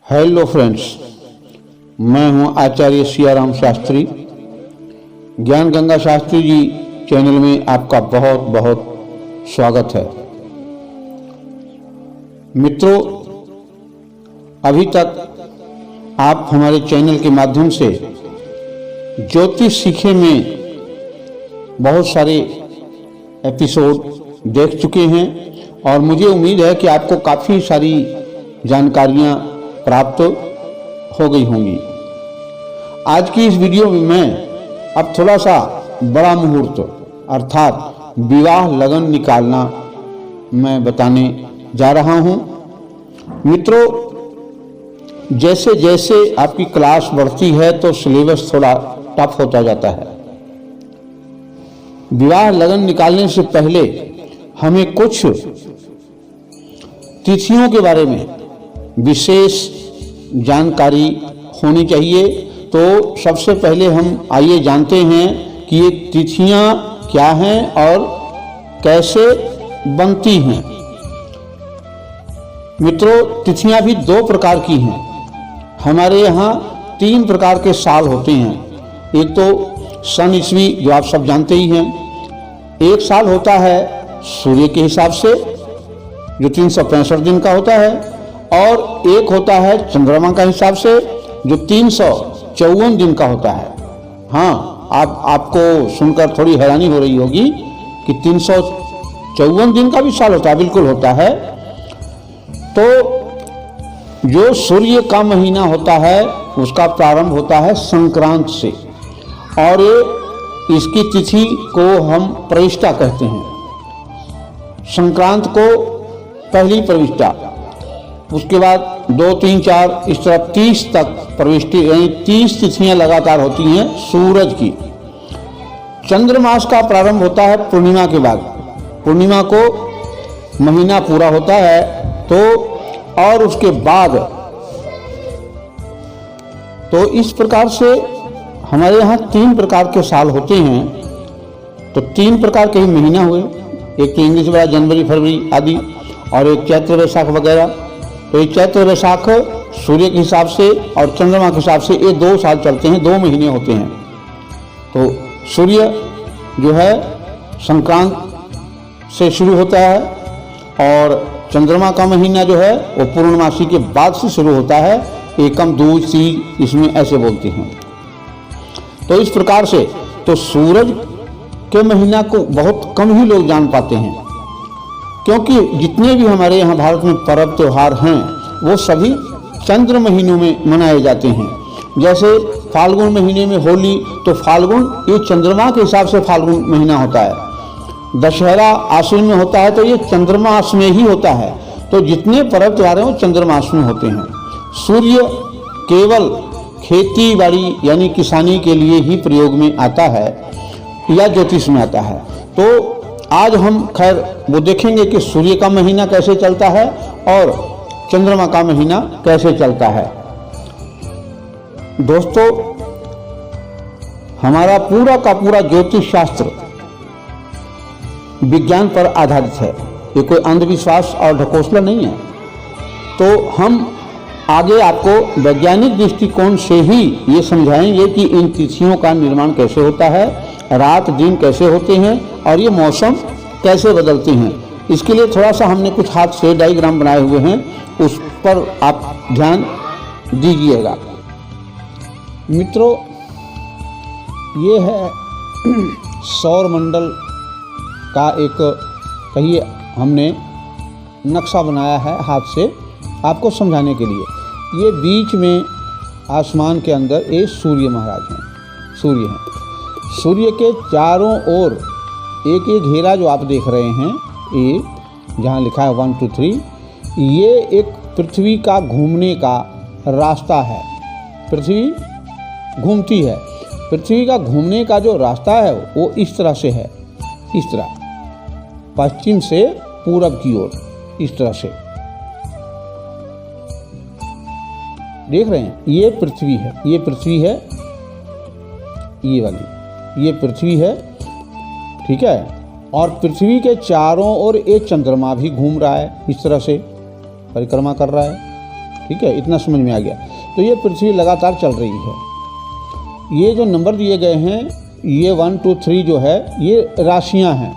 Hello friends, मैं हूं आचार्य सियाराम शास्त्री। ज्ञान गंगा शास्त्री जी चैनल में आपका बहुत बहुत स्वागत है। मित्रों, अभी तक आप हमारे चैनल के माध्यम से ज्योतिष सीखे में बहुत सारे एपिसोड देख चुके हैं और मुझे उम्मीद है कि आपको काफ़ी सारी जानकारियां प्राप्त हो गई होंगी। आज की इस वीडियो में मैं अब थोड़ा सा बड़ा मुहूर्त अर्थात विवाह लगन निकालना मैं बताने जा रहा हूं। मित्रों, जैसे जैसे आपकी क्लास बढ़ती है तो सिलेबस थोड़ा टफ होता जाता है। विवाह लगन निकालने से पहले हमें कुछ तिथियों के बारे में विशेष जानकारी होनी चाहिए। तो सबसे पहले हम आइए जानते हैं कि ये तिथियां क्या हैं और कैसे बनती हैं। मित्रों, तिथियां भी दो प्रकार की हैं। हमारे यहाँ 3 प्रकार के साल होते हैं। एक तो सन ईस्वी, जो आप सब जानते ही हैं। एक साल होता है सूर्य के हिसाब से, जो 365 दिन का होता है, और एक होता है चंद्रमा का हिसाब से, जो 354 दिन का होता है। हाँ, आपको सुनकर थोड़ी हैरानी हो रही होगी कि 354 दिन का भी साल होता है। बिल्कुल होता है। तो जो सूर्य का महीना होता है उसका प्रारंभ होता है संक्रांत से, और इसकी तिथि को हम प्रविष्टा कहते हैं। संक्रांत को पहली प्रविष्टा, उसके बाद 2, 3, 4 इस तरह 30 तक प्रविष्टि, यानी 30 तिथियां लगातार होती हैं सूरज की। चंद्रमास का प्रारंभ होता है पूर्णिमा के बाद। पूर्णिमा को महीना पूरा होता है तो, और उसके बाद तो इस प्रकार से हमारे यहाँ 3 प्रकार के साल होते हैं। तो 3 प्रकार के ही महीना हुए। एक तो इंग्लिश वाला जनवरी, फरवरी आदि, और एक चैत्र वैशाख वगैरह। तो ये चैत्र वैशाख सूर्य के हिसाब से और चंद्रमा के हिसाब से ये 2 साल चलते हैं, 2 महीने होते हैं। तो सूर्य जो है संक्रांत से शुरू होता है, और चंद्रमा का महीना जो है वो पूर्णमासी के बाद से शुरू होता है। एकम, दूज, तीज इसमें ऐसे बोलते हैं। तो इस प्रकार से तो सूरज के महीना को बहुत कम ही लोग जान पाते हैं, क्योंकि जितने भी हमारे यहाँ भारत में पर्व त्योहार हैं वो सभी चंद्र महीनों में मनाए जाते हैं। जैसे फाल्गुन महीने में होली, तो फाल्गुन ये चंद्रमा के हिसाब से फाल्गुन महीना होता है। दशहरा आश्विन में होता है तो ये चंद्रमास में ही होता है। तो जितने पर्व त्योहार हैं वो चंद्रमास में होते हैं। सूर्य केवल खेती बाड़ी यानी किसानी के लिए ही प्रयोग में आता है या ज्योतिष में आता है। तो आज हम खैर वो देखेंगे कि सूर्य का महीना कैसे चलता है और चंद्रमा का महीना कैसे चलता है। दोस्तों, हमारा पूरा का पूरा ज्योतिष शास्त्र विज्ञान पर आधारित है। ये कोई अंधविश्वास और ढकोसला नहीं है। तो हम आगे आपको वैज्ञानिक दृष्टिकोण से ही ये समझाएंगे कि इन तिथियों का निर्माण कैसे होता है, रात दिन कैसे होते हैं, और ये मौसम कैसे बदलते हैं। इसके लिए थोड़ा सा हमने कुछ हाथ से डायग्राम बनाए हुए हैं, उस पर आप ध्यान दीजिएगा। मित्रों, ये है सौर मंडल का एक, कहिए, हमने नक्शा बनाया है हाथ से आपको समझाने के लिए। ये बीच में आसमान के अंदर ये सूर्य महाराज हैं, सूर्य हैं। सूर्य के चारों ओर एक एक घेरा जो आप देख रहे हैं, ये जहाँ लिखा है 1, 2, 3, ये एक पृथ्वी का घूमने का रास्ता है। पृथ्वी घूमती है। पृथ्वी का घूमने का जो रास्ता है वो इस तरह से है, इस तरह, पश्चिम से पूरब की ओर, इस तरह से देख रहे हैं। ये पृथ्वी है, ये पृथ्वी है, ये वाली, ये पृथ्वी है, ठीक है। और पृथ्वी के चारों ओर एक चंद्रमा भी घूम रहा है, इस तरह से परिक्रमा कर रहा है। ठीक है, इतना समझ में आ गया। तो ये पृथ्वी लगातार चल रही है। ये जो नंबर दिए गए हैं, ये 1 2 3 जो है, ये राशियां हैं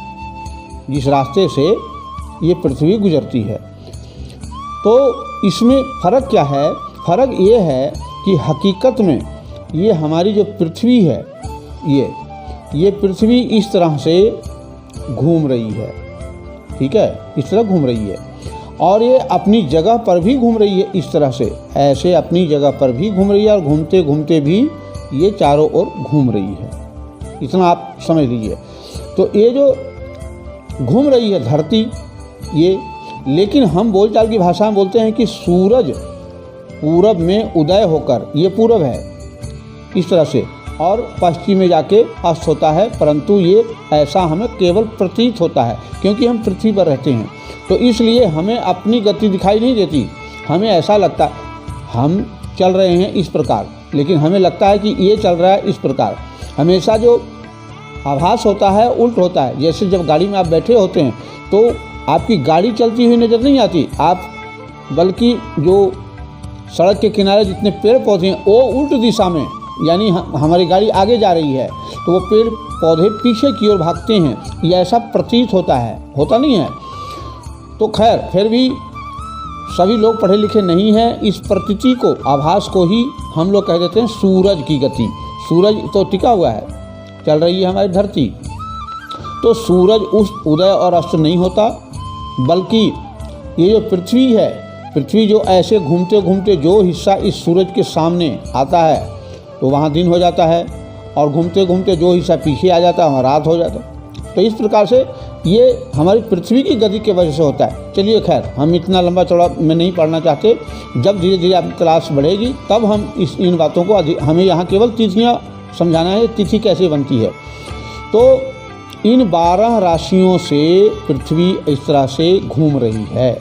जिस रास्ते से ये पृथ्वी गुजरती है। तो इसमें फ़र्क क्या है? फ़र्क ये है कि हकीकत में ये हमारी जो पृथ्वी है, ये पृथ्वी इस तरह से घूम रही है, ठीक है, इस तरह घूम रही है, और ये अपनी जगह पर भी घूम रही है, इस तरह से ऐसे अपनी जगह पर भी घूम रही है, और घूमते घूमते भी ये चारों ओर घूम रही है। इतना आप समझ लीजिए। तो ये जो घूम रही है धरती, ये, लेकिन हम बोलचाल की भाषा में बोलते हैं कि सूरज पूरब में उदय होकर, ये पूरब है इस तरह से, और पश्चिम में जाके अस्त होता है, परंतु ये ऐसा हमें केवल प्रतीत होता है क्योंकि हम पृथ्वी पर रहते हैं। तो इसलिए हमें अपनी गति दिखाई नहीं देती, हमें ऐसा लगता है हम चल रहे हैं इस प्रकार, लेकिन हमें लगता है कि ये चल रहा है इस प्रकार। हमेशा जो आभास होता है उल्ट होता है। जैसे जब गाड़ी में आप बैठे होते हैं तो आपकी गाड़ी चलती हुई नज़र नहीं आती, आप बल्कि जो सड़क के किनारे जितने पेड़ पौधे हैं वो उल्ट दिशा में, यानी हमारी गाड़ी आगे जा रही है तो वो पेड़ पौधे पीछे की ओर भागते हैं, ये ऐसा प्रतीत होता है, होता नहीं है। तो खैर, फिर भी सभी लोग पढ़े लिखे नहीं हैं, इस प्रतीति को, आभास को ही हम लोग कह देते हैं सूरज की गति। सूरज तो टिका हुआ है, चल रही है हमारी धरती। तो सूरज उस उदय और अस्त नहीं होता, बल्कि ये जो पृथ्वी है, पृथ्वी जो ऐसे घूमते घूमते जो हिस्सा इस सूरज के सामने आता है तो वहाँ दिन हो जाता है, और घूमते घूमते जो हिस्सा पीछे आ जाता है वहाँ रात हो जाता है। तो इस प्रकार से ये हमारी पृथ्वी की गति की वजह से होता है। चलिए खैर, हम इतना लंबा चौड़ा में नहीं पढ़ना चाहते। जब धीरे धीरे आपकी क्लास बढ़ेगी तब हम इन बातों को, हमें यहाँ केवल तिथियाँ समझाना है, तिथि कैसे बनती है। तो इन 12 राशियों से पृथ्वी इस तरह से घूम रही है,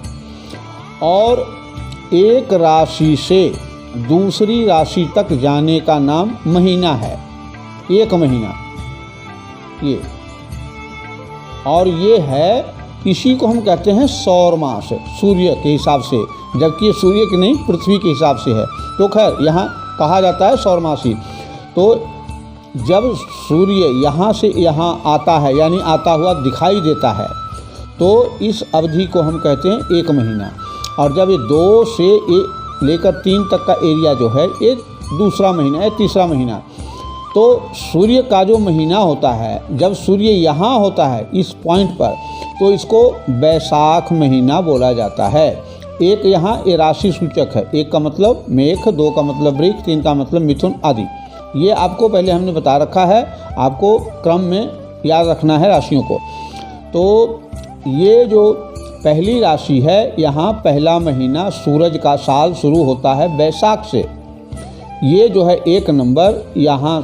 और एक राशि से दूसरी राशि तक जाने का नाम महीना है। एक महीना ये, और ये है, इसी को हम कहते हैं सौर मास, सूर्य के हिसाब से, जबकि ये सूर्य के नहीं पृथ्वी के हिसाब से है। तो खैर यहाँ कहा जाता है सौर मास ही। तो जब सूर्य यहाँ से यहाँ आता है, यानी आता हुआ दिखाई देता है, तो इस अवधि को हम कहते हैं एक महीना। और जब ये 2 से लेकर 3 तक का एरिया जो है, ये दूसरा महीना है, तीसरा महीना। तो सूर्य का जो महीना होता है, जब सूर्य यहाँ होता है इस पॉइंट पर, तो इसको बैसाख महीना बोला जाता है। एक यहाँ ये राशि सूचक है, 1 का मतलब मेघ, 2 का मतलब वृक्ष, 3 का मतलब मिथुन आदि। ये आपको पहले हमने बता रखा है, आपको क्रम में याद रखना है राशियों को। तो ये जो पहली राशि है, यहाँ पहला महीना सूरज का साल शुरू होता है बैसाख से। ये जो है 1 नंबर यहाँ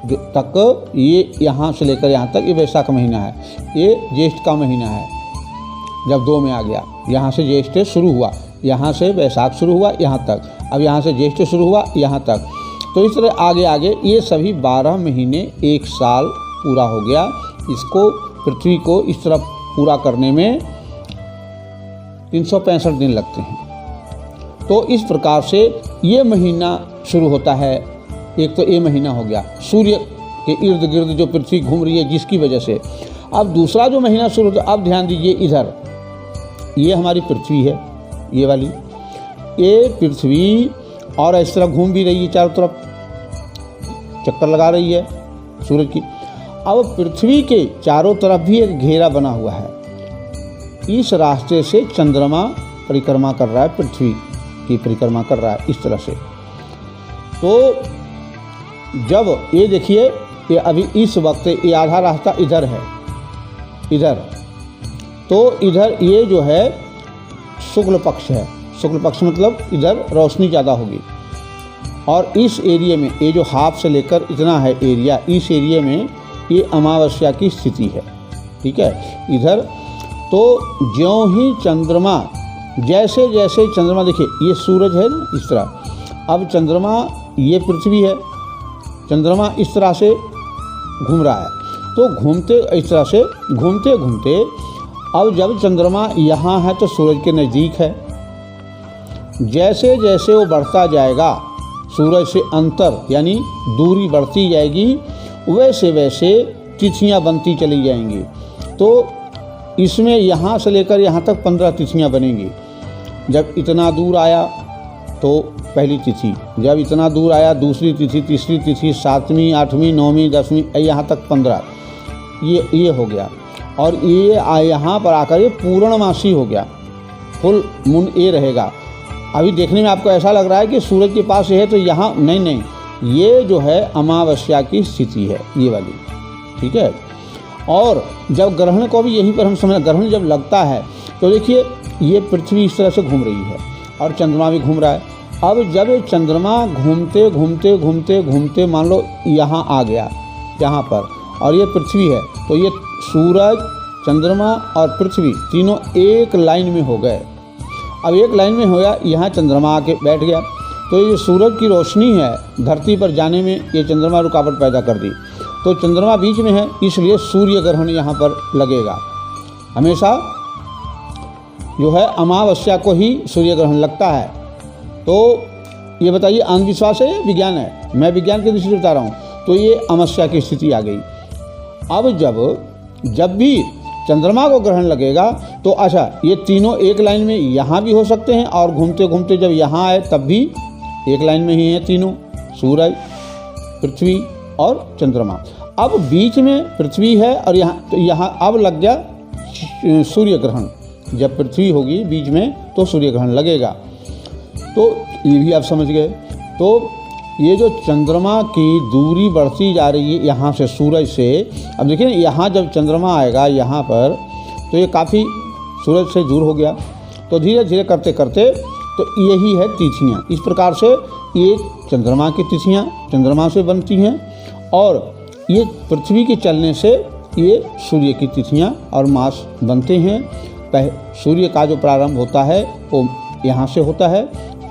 तक, ये यहाँ से लेकर यहाँ तक, ये बैसाख महीना है। ये ज्येष्ठ का महीना है, जब 2 में आ गया, यहाँ से ज्येष्ठ शुरू हुआ, यहाँ से बैसाख शुरू हुआ यहाँ तक, अब यहाँ से ज्येष्ठ शुरू हुआ यहाँ तक। तो इस तरह आगे आगे ये सभी 12 महीने 1 साल पूरा हो गया। इसको, पृथ्वी को इस तरह पूरा करने में 365 दिन लगते हैं। तो इस प्रकार से ये महीना शुरू होता है। एक तो ये महीना हो गया सूर्य के इर्द गिर्द जो पृथ्वी घूम रही है जिसकी वजह से। अब दूसरा जो महीना शुरू होता है, अब ध्यान दीजिए इधर, ये हमारी पृथ्वी है, ये वाली, ये पृथ्वी, और इस तरह घूम भी रही है, चारों तरफ चक्कर लगा रही है सूरज की। अब पृथ्वी के चारों तरफ भी एक घेरा बना हुआ है। इस रास्ते से चंद्रमा परिक्रमा कर रहा है, पृथ्वी की परिक्रमा कर रहा है इस तरह से। तो जब ये देखिए, ये अभी इस वक्त ये आधा रास्ता इधर है, इधर, तो इधर ये जो है शुक्ल पक्ष है। शुक्ल पक्ष मतलब इधर रोशनी ज़्यादा होगी, और इस एरिया में, ये जो हाफ से लेकर इतना है एरिया, इस एरिया में ये अमावस्या की स्थिति है, ठीक है, इधर। तो ज्यों ही चंद्रमा, जैसे जैसे चंद्रमा, देखिए ये सूरज है ना इस तरह, अब चंद्रमा, ये पृथ्वी है, चंद्रमा इस तरह से घूम रहा है। तो घूमते, इस तरह से घूमते घूमते, अब जब चंद्रमा यहाँ है तो सूरज के नज़दीक है, जैसे जैसे वो बढ़ता जाएगा, सूरज से अंतर यानी दूरी बढ़ती जाएगी, वैसे वैसे तिथियां बनती चली जाएंगी। तो इसमें यहाँ से लेकर यहाँ तक 15 तिथियां बनेंगी। जब इतना दूर आया तो पहली तिथि, जब इतना दूर आया दूसरी तिथि, तीसरी तिथि, 7वीं, 8वीं, 9वीं, 10वीं, यहाँ तक 15, ये हो गया। और ये यहाँ पर आकर ये पूर्णमासी हो गया, फुल मून ये रहेगा। अभी देखने में आपको ऐसा लग रहा है कि सूरज के पास है तो यहाँ नहीं, ये जो है अमावस्या की स्थिति है, ये वाली, ठीक है। और जब ग्रहण को भी यहीं पर हम समझ, ग्रहण जब लगता है तो देखिए ये पृथ्वी इस तरह से घूम रही है और चंद्रमा भी घूम रहा है। अब जब ये चंद्रमा घूमते घूमते घूमते घूमते मान लो यहाँ आ गया, यहाँ पर, और ये पृथ्वी है, तो ये सूरज, चंद्रमा और पृथ्वी तीनों एक लाइन में हो गए। अब एक लाइन में हो गया, यहाँ चंद्रमा आके बैठ गया, तो ये सूरज की रोशनी है धरती पर जाने में, ये चंद्रमा रुकावट पैदा कर दी। तो चंद्रमा बीच में है, इसलिए सूर्य ग्रहण यहाँ पर लगेगा। हमेशा जो है अमावस्या को ही सूर्य ग्रहण लगता है। तो ये बताइए अंधविश्वास है, विज्ञान है? मैं विज्ञान की दृष्टि से बता रहा हूँ। तो ये अमावस्या की स्थिति आ गई। अब जब भी चंद्रमा को ग्रहण लगेगा तो अच्छा, ये तीनों एक लाइन में यहाँ भी हो सकते हैं, और घूमते घूमते जब यहाँ आए तब भी एक लाइन में ही हैं तीनों, सूरज, पृथ्वी और चंद्रमा। अब बीच में पृथ्वी है और यहाँ अब लग गया सूर्य ग्रहण। जब पृथ्वी होगी बीच में तो सूर्य ग्रहण लगेगा। तो ये भी आप समझ गए। तो ये जो चंद्रमा की दूरी बढ़ती जा रही है यहाँ से, सूरज से, अब देखिए यहाँ जब चंद्रमा आएगा यहाँ पर तो ये काफ़ी सूरज से दूर हो गया। तो धीरे धीरे करते करते तो यही है तिथियाँ। इस प्रकार से ये चंद्रमा की तिथियाँ चंद्रमा से बनती हैं, और ये पृथ्वी के चलने से ये सूर्य की तिथियाँ और मास बनते हैं। सूर्य का जो प्रारंभ होता है वो यहाँ से होता है,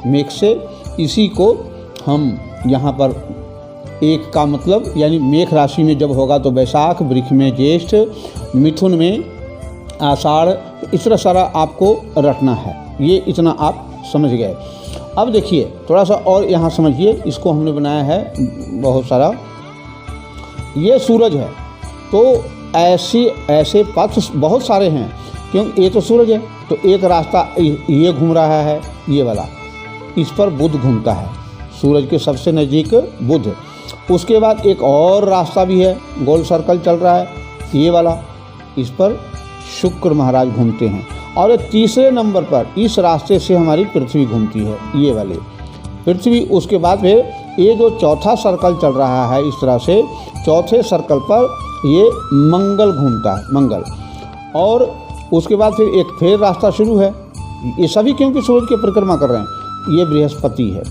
मेघ से। इसी को हम यहाँ पर एक का मतलब यानी मेघ राशि में जब होगा तो बैसाख, वृक्ष में ज्येष्ठ, मिथुन में आषाढ़, इस तरह सारा आपको रटना है। ये इतना आप समझ गए। अब देखिए थोड़ा सा और यहाँ समझिए, इसको हमने बनाया है बहुत सारा। ये सूरज है, तो ऐसे पथ बहुत सारे हैं, क्योंकि ये तो सूरज है। तो एक रास्ता ये घूम रहा है, ये वाला, इस पर बुध घूमता है, सूरज के सबसे नज़दीक बुध। उसके बाद एक और रास्ता भी है, गोल सर्कल चल रहा है, ये वाला, इस पर शुक्र महाराज घूमते हैं। और तीसरे नंबर पर इस रास्ते से हमारी पृथ्वी घूमती है, ये वाले पृथ्वी। उसके बाद फिर ये जो चौथा सर्कल चल रहा है, इस तरह से चौथे सर्कल पर ये मंगल घूमता है, मंगल। और उसके बाद फिर फिर रास्ता शुरू है। ये सभी क्योंकि सूरज की परिक्रमा कर रहे हैं। ये बृहस्पति है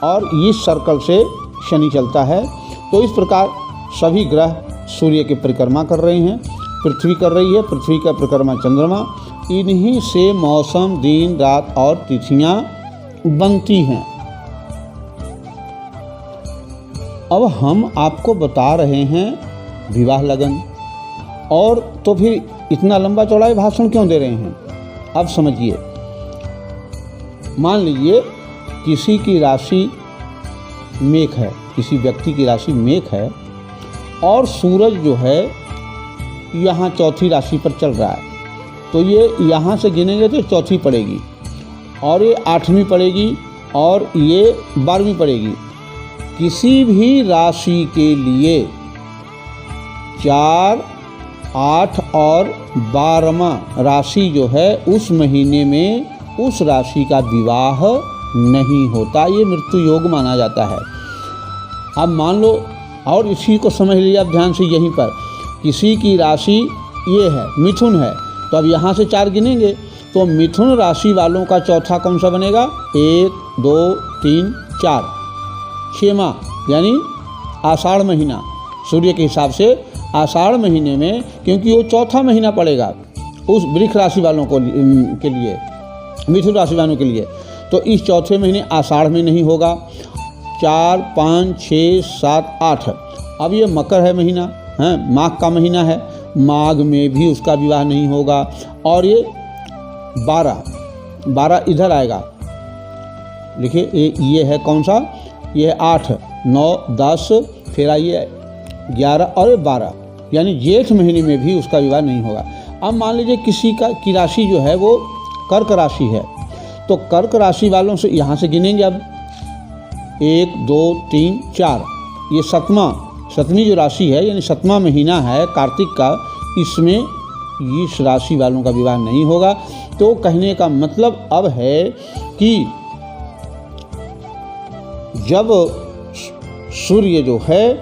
और इस सर्कल से शनि चलता है। तो इस प्रकार सभी ग्रह सूर्य की परिक्रमा कर रहे हैं, पृथ्वी कर रही है, पृथ्वी का परिक्रमा चंद्रमा। इन्हीं से मौसम, दिन, रात और तिथियां बनती हैं। अब हम आपको बता रहे हैं विवाह लगन, और तो फिर इतना लंबा चौड़ा भाषण क्यों दे रहे हैं? अब समझिए, मान लीजिए किसी की राशि मेष है, किसी व्यक्ति की राशि मेष है, और सूरज जो है यहाँ चौथी राशि पर चल रहा है। तो ये यहाँ से गिनेंगे तो चौथी पड़ेगी, और ये 8वीं पड़ेगी, और ये 12वीं पड़ेगी। किसी भी राशि के लिए 4, 8 और 12वां राशि जो है उस महीने में उस राशि का विवाह नहीं होता, ये मृत्यु योग माना जाता है। अब मान लो, और इसी को समझ लीजिए आप ध्यान से, यहीं पर किसी की राशि ये है, मिथुन है, तो अब यहाँ से 4 गिनेंगे तो मिथुन राशि वालों का चौथा कौन सा बनेगा? 1, 2, 3, 4, 6 माह, यानी आषाढ़ महीना। सूर्य के हिसाब से आषाढ़ महीने में, क्योंकि वो चौथा महीना पड़ेगा उस वृक्ष राशि वालों को के लिए, मिथुन राशि वालों के लिए। तो इस चौथे महीने आषाढ़ में नहीं होगा। 4, 5, 6, 7, 8, अब ये मकर है महीना, है माघ का महीना है, माघ में भी उसका विवाह नहीं होगा। और ये 12 इधर आएगा, लिखिए ये है कौन सा, ये है 8, 9, 10, फिर आइए 11 और 12, यानी जेठ महीने में भी उसका विवाह नहीं होगा। अब मान लीजिए किसी की राशि जो है वो कर्क राशि है, तो कर्क राशि वालों से यहाँ से गिनेंगे अब 1, 2, 3, 4, ये सतवीं जो राशि है यानी 7वां महीना है कार्तिक का, इसमें इस राशि वालों का विवाह नहीं होगा। तो कहने का मतलब अब है कि जब सूर्य जो है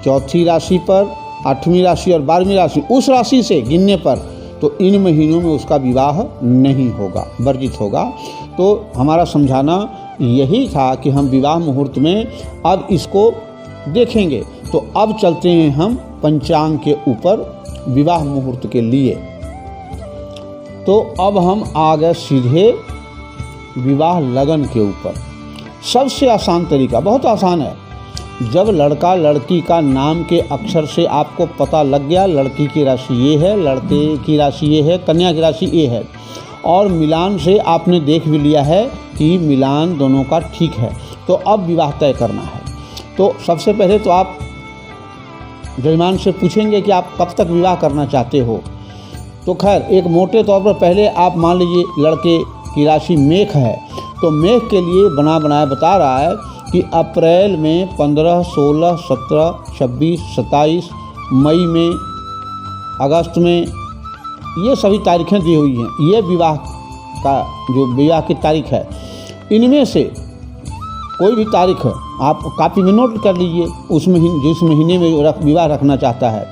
चौथी राशि पर, 8वीं राशि और 12वीं राशि, उस राशि से गिनने पर तो इन महीनों में उसका विवाह नहीं होगा, वर्जित होगा। तो हमारा समझाना यही था कि हम विवाह मुहूर्त में अब इसको देखेंगे। तो अब चलते हैं हम पंचांग के ऊपर विवाह मुहूर्त के लिए। तो अब हम आ गए सीधे विवाह लगन के ऊपर। सबसे आसान तरीका, बहुत आसान है, जब लड़का लड़की का नाम के अक्षर से आपको पता लग गया, लड़की की राशि ये है, लड़के की राशि ये है, कन्या की राशि ये है, और मिलान से आपने देख भी लिया है कि मिलान दोनों का ठीक है, तो अब विवाह तय करना है। तो सबसे पहले तो आप जजमान से पूछेंगे कि आप कब तक विवाह करना चाहते हो। तो खैर एक मोटे तौर पर पहले आप मान लीजिए लड़के की राशि मेष है, तो मेष के लिए बना बनाया बता रहा है कि अप्रैल में 15, 16, 17, 26, 27, मई में, अगस्त में, ये सभी तारीखें दी हुई हैं। ये विवाह का जो विवाह की तारीख है, इनमें से कोई भी तारीख आप कॉपी में नोट कर लीजिए, उस महीने जिस महीने में विवाह रखना चाहता है।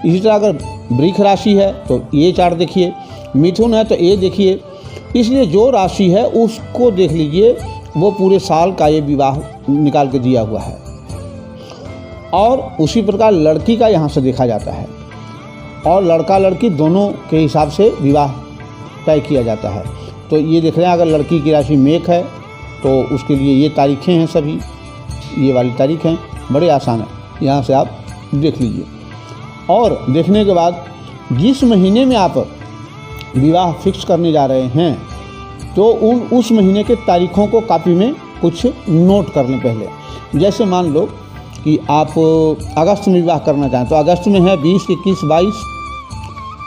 इसी तरह अगर वृक्ष राशि है तो ये चार्ट देखिए, मिथुन है तो ये देखिए। इसलिए जो राशि है उसको देख लीजिए, वो पूरे साल का ये विवाह निकाल के दिया हुआ है। और उसी प्रकार लड़की का यहाँ से देखा जाता है, और लड़का लड़की दोनों के हिसाब से विवाह तय किया जाता है। तो ये देख रहे हैं, अगर लड़की की राशि मेष है तो उसके लिए ये तारीखें हैं, सभी ये वाली तारीख हैं, बड़े आसान है, यहाँ से आप देख लीजिए। और देखने के बाद जिस महीने में आप विवाह फिक्स करने जा रहे हैं तो उस महीने के तारीखों को कॉपी में कुछ नोट कर लें पहले। जैसे मान लो कि आप अगस्त में विवाह करना चाहें तो अगस्त में है 20, 21, 22,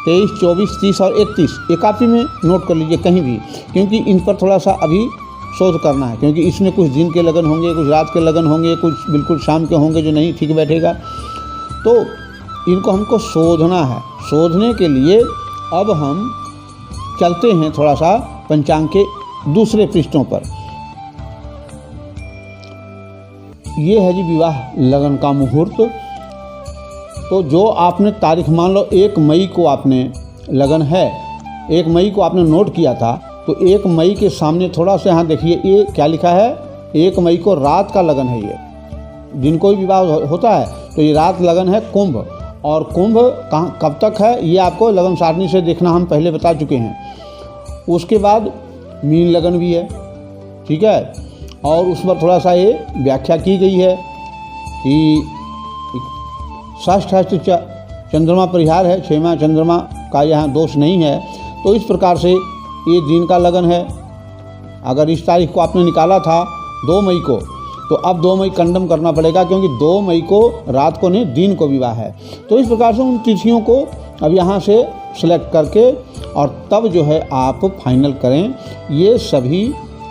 23, 24, 30 और 31, ये कॉपी में नोट कर लीजिए कहीं भी, क्योंकि इन पर थोड़ा सा अभी शोध करना है, क्योंकि इसमें कुछ दिन के लगन होंगे, कुछ रात के लगन होंगे, कुछ बिल्कुल शाम के होंगे जो नहीं ठीक बैठेगा। तो इनको हमको शोधना है। शोधने के लिए अब हम चलते हैं थोड़ा सा पंचांग के दूसरे पृष्ठों पर। ये है जी विवाह लगन का मुहूर्त। तो जो आपने तारीख मान लो 1 मई को आपने लगन है, 1 मई को आपने नोट किया था, तो 1 मई के सामने थोड़ा सा यहाँ देखिए, ये क्या लिखा है, 1 मई को रात का लगन है। ये जिनको भी विवाह होता है तो ये रात लगन है कुंभ, और कुंभ कहाँ कब तक है ये आपको लगन सारणी से देखना हम पहले बता चुके हैं। उसके बाद मीन लगन भी है, ठीक है, और उस पर थोड़ा सा ये व्याख्या की गई है कि षष्ठ चंद्रमा परिहार है, 6वां चंद्रमा का यहाँ दोष नहीं है। तो इस प्रकार से ये दिन का लगन है। अगर इस तारीख को आपने निकाला था 2 मई को, तो अब 2 मई कंडम करना पड़ेगा, क्योंकि 2 मई को रात को नहीं दिन को विवाह है। तो इस प्रकार से उन तिथियों को अब यहाँ से सेलेक्ट करके और तब जो है आप फाइनल करें। ये सभी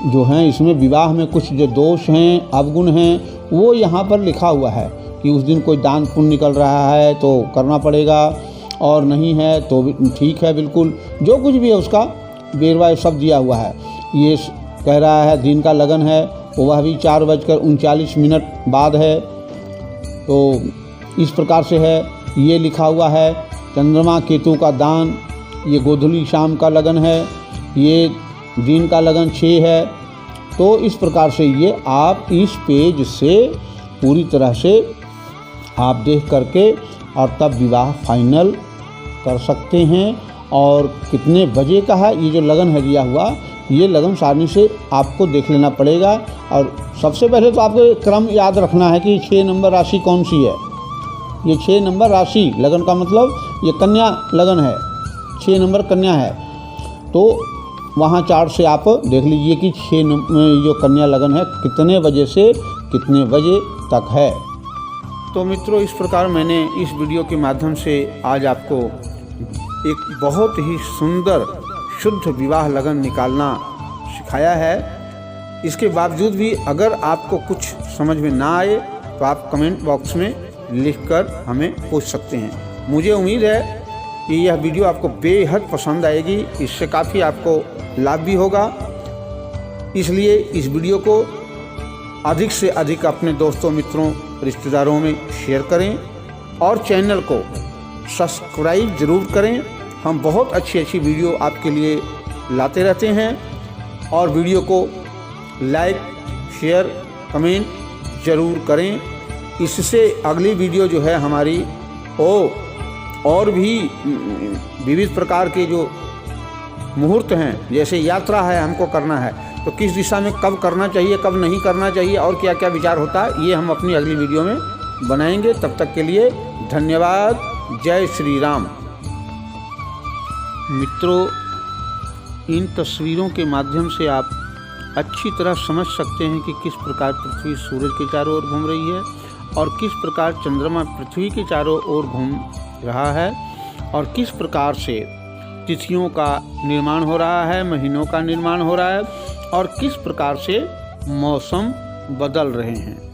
जो हैं इसमें विवाह में कुछ जो दोष हैं, अवगुण हैं, वो यहाँ पर लिखा हुआ है कि उस दिन कोई दान पुण्य निकल रहा है तो करना पड़ेगा, और नहीं है तो ठीक है, बिल्कुल जो कुछ भी है उसका बेरवा सब दिया हुआ है। ये कह रहा है दिन का लगन है, वह भी 4:39 बाद है। तो इस प्रकार से है, ये लिखा हुआ है चंद्रमा केतु का दान, ये गोधूली शाम का लगन है, ये दिन का लगन 6 है। तो इस प्रकार से ये आप इस पेज से पूरी तरह से आप देख करके और तब विवाह फाइनल कर सकते हैं। और कितने बजे का है ये जो लगन है दिया हुआ, ये लगन सारणी से आपको देख लेना पड़ेगा। और सबसे पहले तो आपको क्रम याद रखना है कि 6 नंबर राशि कौन सी है। ये 6 नंबर राशि लगन का मतलब ये कन्या लगन है, 6 नंबर कन्या है। तो वहाँ चार्ट से आप देख लीजिए कि 6 जो कन्या लगन है कितने बजे से कितने बजे तक है। तो मित्रों, इस प्रकार मैंने इस वीडियो के माध्यम से आज आपको एक बहुत ही सुंदर शुद्ध विवाह लगन निकालना सिखाया है। इसके बावजूद भी अगर आपको कुछ समझ में ना आए तो आप कमेंट बॉक्स में लिखकर हमें पूछ सकते हैं। मुझे उम्मीद है कि यह वीडियो आपको बेहद पसंद आएगी, इससे काफ़ी आपको लाभ भी होगा। इसलिए इस वीडियो को अधिक से अधिक अपने दोस्तों, मित्रों, रिश्तेदारों में शेयर करें और चैनल को सब्सक्राइब ज़रूर करें। हम बहुत अच्छी वीडियो आपके लिए लाते रहते हैं और वीडियो को लाइक, शेयर, कमेंट ज़रूर करें। इससे अगली वीडियो जो है हमारी और भी विविध प्रकार के जो मुहूर्त हैं, जैसे यात्रा है हमको करना है तो किस दिशा में कब करना चाहिए, कब नहीं करना चाहिए और क्या क्या विचार होता है, ये हम अपनी अगली वीडियो में बनाएंगे। तब तक के लिए धन्यवाद। जय श्री राम। मित्रों, इन तस्वीरों के माध्यम से आप अच्छी तरह समझ सकते हैं कि किस प्रकार पृथ्वी सूरज के चारों ओर घूम रही है और किस प्रकार चंद्रमा पृथ्वी के चारों ओर घूम रहा है और किस प्रकार से तिथियों का निर्माण हो रहा है, महीनों का निर्माण हो रहा है और किस प्रकार से मौसम बदल रहे हैं।